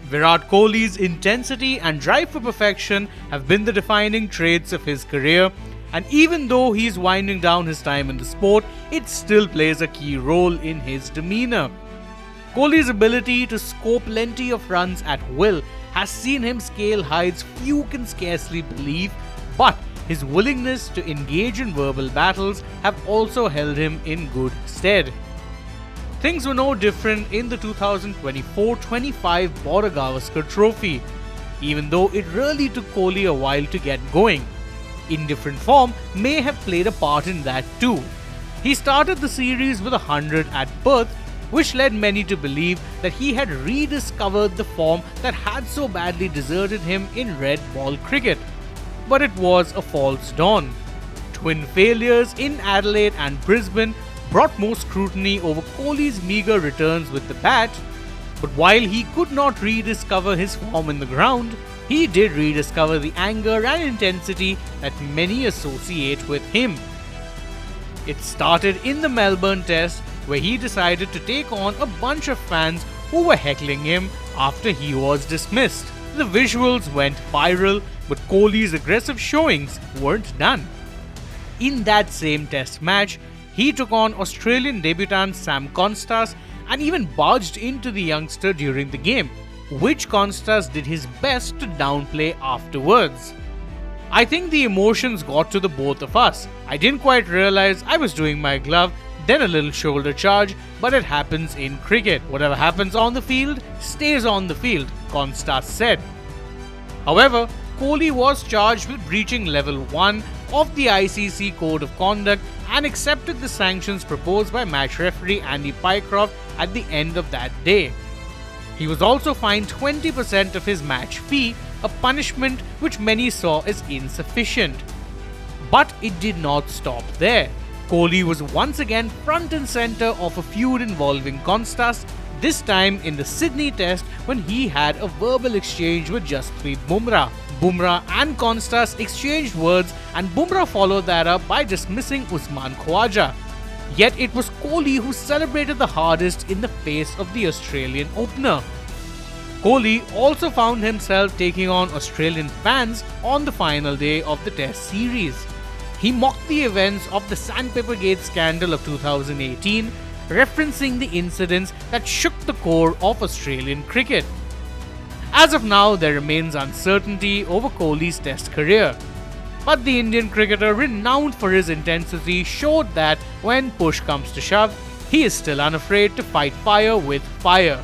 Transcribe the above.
Virat Kohli's intensity and drive for perfection have been the defining traits of his career, and even though he's winding down his time in the sport, it still plays a key role in his demeanour. Kohli's ability to score plenty of runs at will has seen him scale heights few can scarcely believe, but his willingness to engage in verbal battles have also held him in good stead. Things were no different in the 2024-25 Border-Gavaskar Trophy, even though it really took Kohli a while to get going. Indifferent form may have played a part in that too. He started the series with 100 at birth, which led many to believe that he had rediscovered the form that had so badly deserted him in red ball cricket. But it was a false dawn. Twin failures in Adelaide and Brisbane brought more scrutiny over Kohli's meagre returns with the bat, but while he could not rediscover his form in the ground, he did rediscover the anger and intensity that many associate with him. It started in the Melbourne Test, where he decided to take on a bunch of fans who were heckling him after he was dismissed. The visuals went viral, but Kohli's aggressive showings weren't done. In that same Test match, he took on Australian debutant Sam Konstas and even barged into the youngster during the game, which Konstas did his best to downplay afterwards. I think the emotions got to the both of us. I didn't quite realize I was doing my glove, then a little shoulder charge, but it happens in cricket. Whatever happens on the field, stays on the field, Konstas said. However, Kohli was charged with breaching level 1 of the ICC Code of Conduct and accepted the sanctions proposed by match referee Andy Pycroft at the end of that day. He was also fined 20% of his match fee, a punishment which many saw as insufficient. But it did not stop there. Kohli was once again front and centre of a feud involving Konstas, this time in the Sydney Test when he had a verbal exchange with Jasprit Bumrah. Bumrah and Konstas exchanged words, and Bumrah followed that up by dismissing Usman Khawaja. Yet it was Kohli who celebrated the hardest in the face of the Australian opener. Kohli also found himself taking on Australian fans on the final day of the Test series. He mocked the events of the Sandpaper Gate scandal of 2018, referencing the incidents that shook the core of Australian cricket. As of now, there remains uncertainty over Kohli's Test career. But the Indian cricketer, renowned for his intensity, showed that when push comes to shove, he is still unafraid to fight fire with fire.